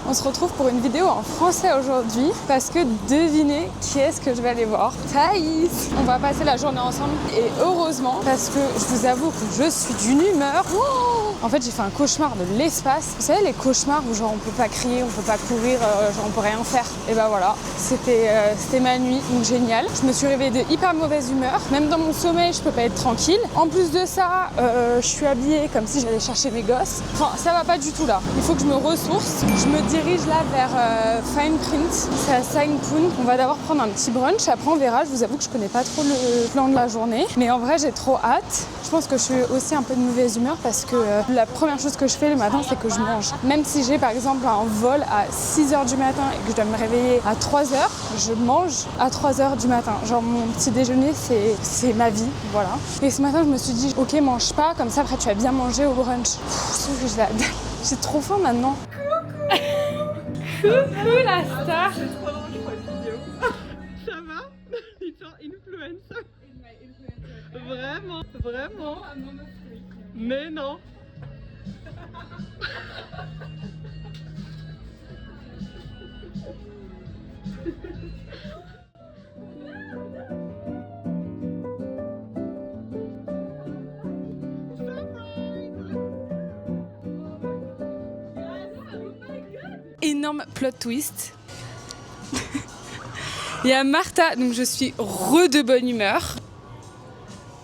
On se retrouve pour une vidéo en français aujourd'hui parce que devinez qui est-ce que je vais aller voir? Thaïs! On va passer la journée ensemble et heureusement parce que je vous avoue que je suis d'une humeur. En fait, j'ai fait un cauchemar de l'espace. Vous savez, les cauchemars où genre on peut pas crier, on peut pas courir, genre on peut rien faire. Et ben voilà, c'était ma nuit, donc génial. Je me suis réveillée de hyper mauvaise humeur. Même dans mon sommeil, je peux pas être tranquille. En plus de ça, je suis habillée comme si j'allais chercher mes gosses. Enfin, ça va pas du tout là. Il faut que je me ressource. Je me dirige là vers Fine Print. C'est à Sangpoon. On va d'abord prendre un petit brunch. Après, on verra. Je vous avoue que je connais pas trop le plan de la journée. Mais en vrai, j'ai trop hâte. Je pense que je suis aussi un peu de mauvaise humeur parce que la première chose que je fais le matin, c'est que je mange. Même si j'ai par exemple un vol à 6h du matin et que je dois me réveiller à 3h, je mange à 3h du matin. Genre mon petit déjeuner, c'est ma vie, voilà. Et ce matin, je me suis dit, ok, mange pas, comme ça après tu vas bien manger au brunch. Sauf que j'ai trop faim maintenant. Coucou la star. J'ai trop l'envie pour une vidéo. Ça va? Little influencer. Vraiment. Mais non. Énorme plot twist. Il y a Martha, donc je suis de bonne humeur.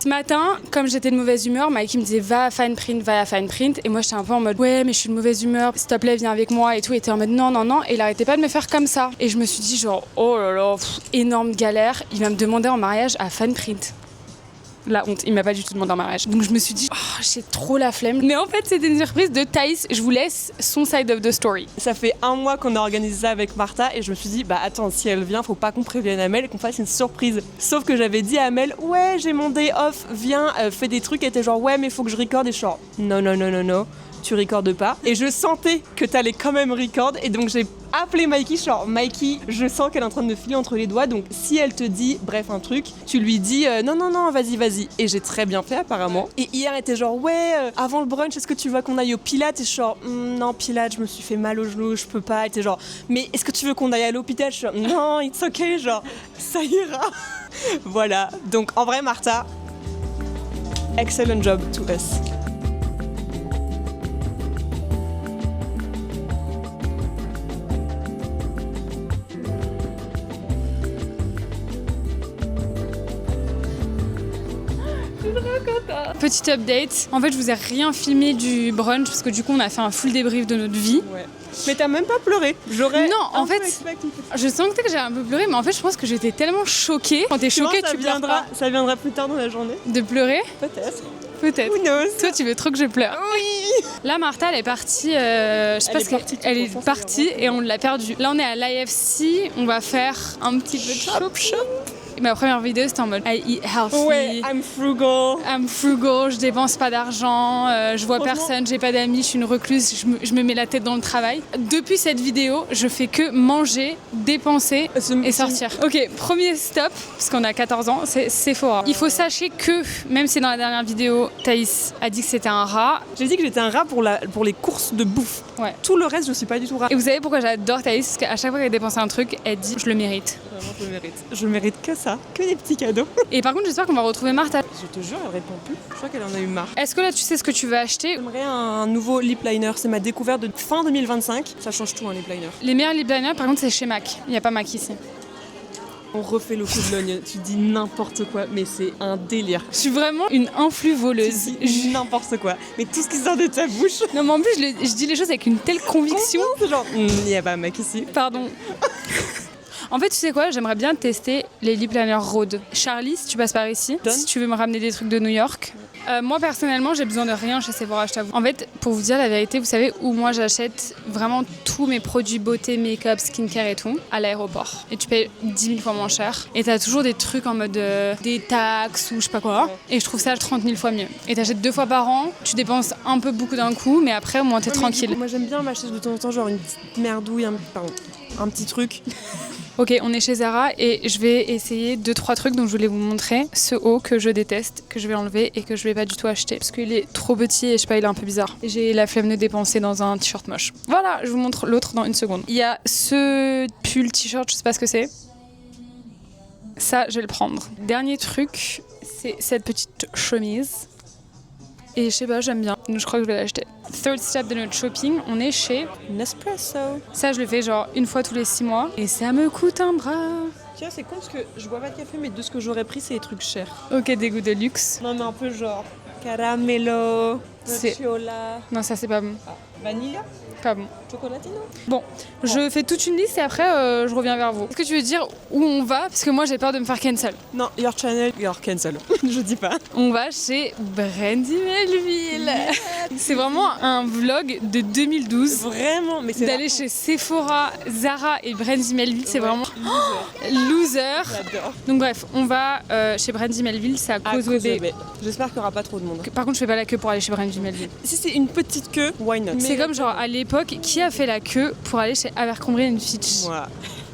Ce matin, comme j'étais de mauvaise humeur, Mikey me disait va à Fine Print. Et moi j'étais un peu en mode ouais, mais je suis de mauvaise humeur, s'il te plaît, viens avec moi et tout. Il était en mode non. Et il arrêtait pas de me faire comme ça. Et je me suis dit genre oh là là, énorme galère. Il va me demander en mariage à Fine Print. La honte, il m'a pas du tout demandé en mariage. Donc je me suis dit, oh, j'ai trop la flemme. Mais en fait, c'était une surprise de Thaïs. Je vous laisse son side of the story. Ça fait un mois qu'on a organisé ça avec Martha et je me suis dit, bah attends, si elle vient, faut pas qu'on prévienne Amel et qu'on fasse une surprise. Sauf que j'avais dit à Amel, ouais, j'ai mon day off, viens, fais des trucs. Et elle était genre, ouais, mais faut que je recorde. Et je suis genre, non, tu recordes pas. Et je sentais que t'allais quand même record. Et donc j'ai appelé Mikey, genre Mikey, je sens qu'elle est en train de me filer entre les doigts, donc si elle te dit, bref, un truc, tu lui dis non, vas-y. Et j'ai très bien fait apparemment. Et hier, elle était genre, ouais, avant le brunch, est-ce que tu veux qu'on aille au Pilates? Et je suis genre, non, Pilates, je me suis fait mal au genou, je peux pas. Elle était genre, mais est-ce que tu veux qu'on aille à l'hôpital? Je suis genre, non, it's okay, genre, ça ira. Voilà, donc en vrai, Martha, excellent job to us. Petite update. En fait, je vous ai rien filmé du brunch parce que du coup, on a fait un full débrief de notre vie. Ouais. Mais t'as même pas pleuré. J'aurais. Non, en fait, je sentais que j'ai un peu pleuré, mais en fait, je pense que j'étais tellement choquée. Quand t'es choquée, tu pleures pas. Ça viendra plus tard dans la journée. De pleurer? Peut-être. Who knows? Toi, tu veux trop que je pleure? Oui. Là, Martha, elle est partie. Je sais pas ce qu'elle est partie et on l'a perdue. Là, on est à l'IFC. On va faire un petit peu de shop. Ma première vidéo, c'était en mode I eat healthy. Ouais, I'm frugal, je dépense pas d'argent, je vois personne, j'ai pas d'amis, je suis une recluse, je me mets la tête dans le travail. Depuis cette vidéo, je fais que manger, dépenser et sortir. Ok, premier stop, parce qu'on a 14 ans, c'est Sephora. Il faut sachez que, même si dans la dernière vidéo, Thaïs a dit que c'était un rat. J'ai dit que j'étais un rat pour les courses de bouffe. Ouais. Tout le reste, je suis pas du tout rat. Et vous savez pourquoi j'adore Thaïs? Parce qu'à chaque fois qu'elle dépense un truc, elle dit je le mérite. Vraiment, je mérite que ça, que des petits cadeaux. Et par contre, j'espère qu'on va retrouver Martha. Je te jure, elle répond plus. Je crois qu'elle en a eu marre. Est-ce que là, tu sais ce que tu veux acheter? J'aimerais un nouveau lip liner. C'est ma découverte de fin 2025. Ça change tout, un lip liner. Les meilleurs lip liners, par contre, c'est chez MAC. Il n'y a pas MAC ici. On refait le coup de l'ogne. Tu dis n'importe quoi, mais c'est un délire. Je suis vraiment une influe voleuse. Tu dis n'importe quoi. Mais tout ce qui sort de ta bouche. Non, mais en plus, je dis les choses avec une telle conviction. C'est genre, il n'y a pas MAC ici. Pardon. En fait, tu sais quoi? J'aimerais bien tester les lip liners Rhode. Charlie, si tu passes par ici, si tu veux me ramener des trucs de New York. Moi, personnellement, j'ai besoin de rien chez Sephora, je t'avoue. En fait, pour vous dire la vérité, vous savez où moi j'achète vraiment tous mes produits beauté, make-up, skincare et tout? À l'aéroport. Et tu payes 10 000 fois moins cher. Et t'as toujours des trucs en mode des taxes ou je sais pas quoi. Et je trouve ça 30 000 fois mieux. Et t'achètes 2 fois par an, tu dépenses un peu beaucoup d'un coup, mais après, au moins t'es tranquille. Moi, j'aime bien m'acheter de temps en temps, genre une petite merdouille, un petit truc. Ok, on est chez Zara et je vais essayer 2-3 trucs dont je voulais vous montrer. Ce haut que je déteste, que je vais enlever et que je vais pas du tout acheter parce qu'il est trop petit et je sais pas, il est un peu bizarre. Et j'ai la flemme de dépenser dans un t-shirt moche. Voilà, je vous montre l'autre dans une seconde. Il y a ce pull t-shirt, je sais pas ce que c'est. Ça, je vais le prendre. Dernier truc, c'est cette petite chemise. Et je sais pas, j'aime bien. Donc je crois que je vais l'acheter. Third step de notre shopping, on est chez Nespresso. Ça, je le fais genre une fois tous les 6 mois. Et ça me coûte un bras. Tiens, c'est con parce que je bois pas de café, mais de ce que j'aurais pris, c'est des trucs chers. Ok, des goûts de luxe. Non, mais un peu genre caramello, C'est- nocciola. Non, ça c'est pas bon. Ah, vanilla, Pas bon. chocolatino. Bon, je fais toute une liste et après je reviens vers vous. Est-ce que tu veux dire où on va? Parce que moi j'ai peur de me faire cancel. Non, your channel, your cancel. Je dis pas. On va chez Brandy Melville. C'est vraiment un vlog de 2012. Vraiment, mais c'est D'aller chez Sephora, Zara et Brandy Melville, c'est Ouais, vraiment loser. loser. J'adore. Donc bref, on va chez Brandy Melville, c'est à Causeway Bay. Bay. J'espère qu'il y aura pas trop de monde. Par contre, je fais pas la queue pour aller chez Brandy Melville. Si c'est une petite queue, why not? C'est comme genre à l'époque, qui a fait la queue pour aller chez Abercrombie & Fitch? Moi,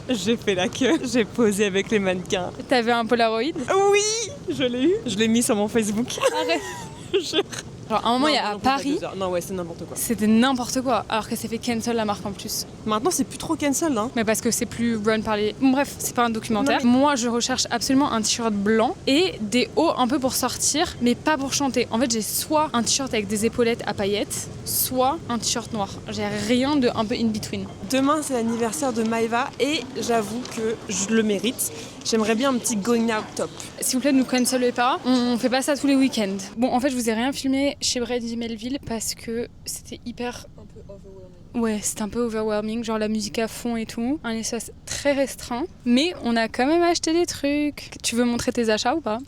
j'ai fait la queue, j'ai posé avec les mannequins. T'avais un Polaroid? Oui, je l'ai eu. Je l'ai mis sur mon Facebook. Arrête. Je- Genre à un moment, il y a à Non, pas Paris, 2 heures. Non, ouais, c'est n'importe quoi. c'était n'importe quoi, alors que ça fait cancel la marque en plus. Maintenant, c'est plus trop cancel, hein. Mais parce que c'est plus run par les... Bon, bref, c'est pas un documentaire. Non, Moi, je recherche absolument un t-shirt blanc et des hauts un peu pour sortir, mais pas pour chanter. En fait, j'ai soit un t-shirt avec des épaulettes à paillettes, soit un t-shirt noir. J'ai rien de un peu in between. Demain, c'est l'anniversaire de Maëva et j'avoue que je le mérite. J'aimerais bien un petit going out top. S'il vous plaît, ne nous cancelez pas. On fait pas ça tous les week-ends. Bon, en fait, je vous ai rien filmé chez Brandy Melville parce que c'était hyper... Un peu overwhelming. Ouais, c'était un peu overwhelming, genre la musique à fond et tout. Un espace très restreint. Mais on a quand même acheté des trucs. Tu veux montrer tes achats ou pas?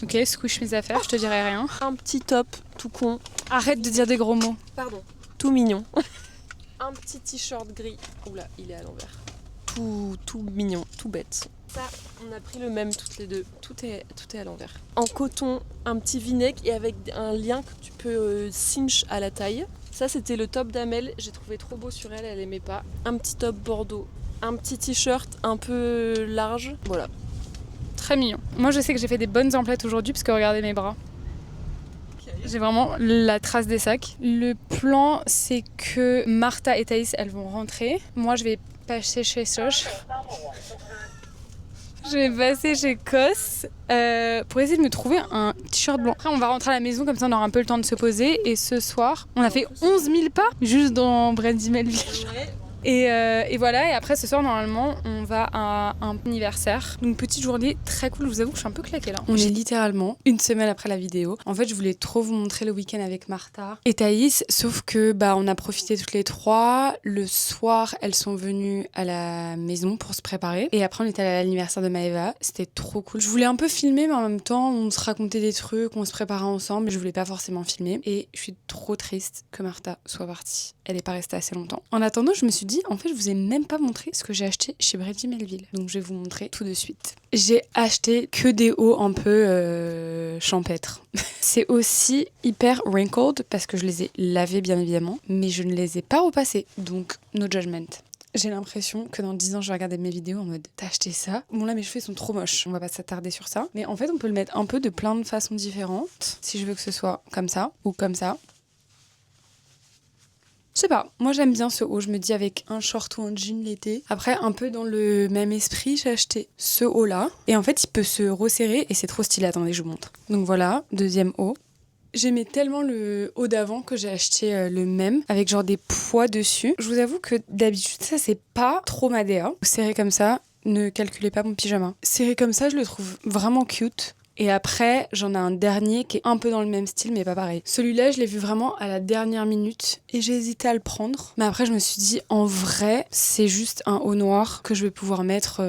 Ok, squish mes affaires, je te dirai rien. Un petit top tout con. Arrête de dire des gros mots. Pardon. Tout mignon. Un petit t-shirt gris. Oula, il est à l'envers. Tout mignon, tout bête. Ça, on a pris le même toutes les deux. Tout est à l'envers. En coton, un petit vinaigre et avec un lien que tu peux cinch à la taille. Ça, c'était le top d'Amel. J'ai trouvé trop beau sur elle, elle aimait pas. Un petit top bordeaux. Un petit t-shirt un peu large. Voilà. Très mignon. Moi, je sais que j'ai fait des bonnes emplettes aujourd'hui parce que regardez mes bras. J'ai vraiment la trace des sacs. Le plan, c'est que Martha et Thaïs, elles vont rentrer. Moi, je vais passer chez Soch. Je vais passer chez Cos pour essayer de me trouver un t-shirt blanc. Après, on va rentrer à la maison, comme ça on aura un peu le temps de se poser. Et ce soir, on a fait 11 000 pas juste dans Brandy Melville. Et voilà, et après ce soir normalement on va à un anniversaire. Donc petite journée très cool, je vous avoue que je suis un peu claquée là. On est littéralement une semaine après la vidéo. En fait je voulais trop vous montrer le week-end avec Martha et Thaïs, sauf que on a profité toutes les trois. Le soir elles sont venues à la maison pour se préparer. Et après on était à l'anniversaire de Maëva, c'était trop cool. Je voulais un peu filmer mais en même temps on se racontait des trucs, on se préparait ensemble. Mais je voulais pas forcément filmer. Et je suis trop triste que Martha soit partie. Elle est pas restée assez longtemps. En attendant je me suis dit, en fait, je vous ai même pas montré ce que j'ai acheté chez Brandy Melville. Donc, je vais vous montrer tout de suite. J'ai acheté que des hauts un peu champêtres. C'est aussi hyper wrinkled parce que je les ai lavés, bien évidemment, mais je ne les ai pas repassés. Donc, no judgment. J'ai l'impression que dans 10 ans, je vais regarder mes vidéos en mode t'as acheté ça? Bon, là, mes cheveux sont trop moches. On va pas s'attarder sur ça. Mais en fait, on peut le mettre un peu de plein de façons différentes. Si je veux que ce soit comme ça ou comme ça. Je sais pas, moi j'aime bien ce haut, je me dis avec un short ou un jean l'été. Après, un peu dans le même esprit, j'ai acheté ce haut là. Et en fait, il peut se resserrer et c'est trop stylé. Attendez, je vous montre. Donc voilà, deuxième haut. J'aimais tellement le haut d'avant que j'ai acheté le même avec genre des pois dessus. Je vous avoue que d'habitude, ça c'est pas trop ma DA. Serré comme ça, ne calculez pas mon pyjama. Serré comme ça, je le trouve vraiment cute. Et après, j'en ai un dernier qui est un peu dans le même style, mais pas pareil. Celui-là, je l'ai vu vraiment à la dernière minute et j'ai hésité à le prendre. Mais après, je me suis dit, en vrai, c'est juste un haut noir que je vais pouvoir mettre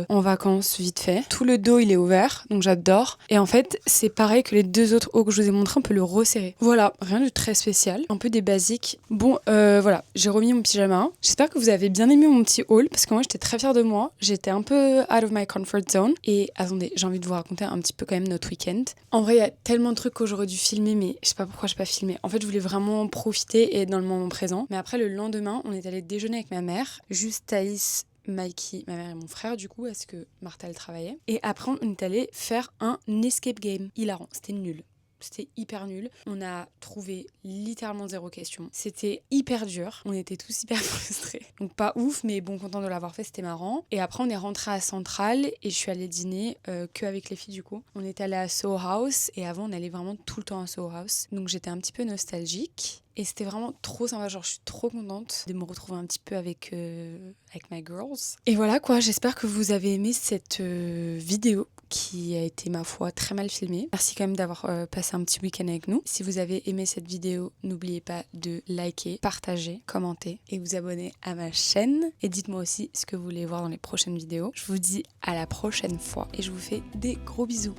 en vacances vite fait. Tout le dos, il est ouvert, donc j'adore. Et en fait, c'est pareil que les deux autres hauts que je vous ai montrés, on peut le resserrer. Voilà, rien de très spécial. Un peu des basiques. Bon, voilà, j'ai remis mon pyjama. J'espère que vous avez bien aimé mon petit haul, parce que moi, j'étais très fière de moi. J'étais un peu out of my comfort zone. Et attendez, j'ai envie de vous raconter un petit peu quand même même notre week-end. En vrai, il y a tellement de trucs que j'aurais dû filmer, mais je sais pas pourquoi j'ai pas filmé. En fait, je voulais vraiment profiter et être dans le moment présent. Mais après, le lendemain, on est allé déjeuner avec ma mère, juste Thaïs, Mikey, ma mère et mon frère du coup, parce que Martha elle travaillait. Et après, on est allé faire un escape game. Hilarant, c'était nul. C'était hyper nul. On a trouvé littéralement 0 question. C'était hyper dur. On était tous hyper frustrés. Donc pas ouf, mais bon, content de l'avoir fait, c'était marrant. Et après, on est rentré à Centrale et je suis allée dîner que avec les filles du coup. On est allé à Soho House et avant, on allait vraiment tout le temps à Soho House. Donc j'étais un petit peu nostalgique. Et c'était vraiment trop sympa, genre je suis trop contente de me retrouver un petit peu avec my girls. Et voilà quoi, j'espère que vous avez aimé cette vidéo qui a été ma foi très mal filmée. Merci quand même d'avoir passé un petit week-end avec nous. Si vous avez aimé cette vidéo, n'oubliez pas de liker, partager, commenter et vous abonner à ma chaîne. Et dites-moi aussi ce que vous voulez voir dans les prochaines vidéos. Je vous dis à la prochaine fois et je vous fais des gros bisous.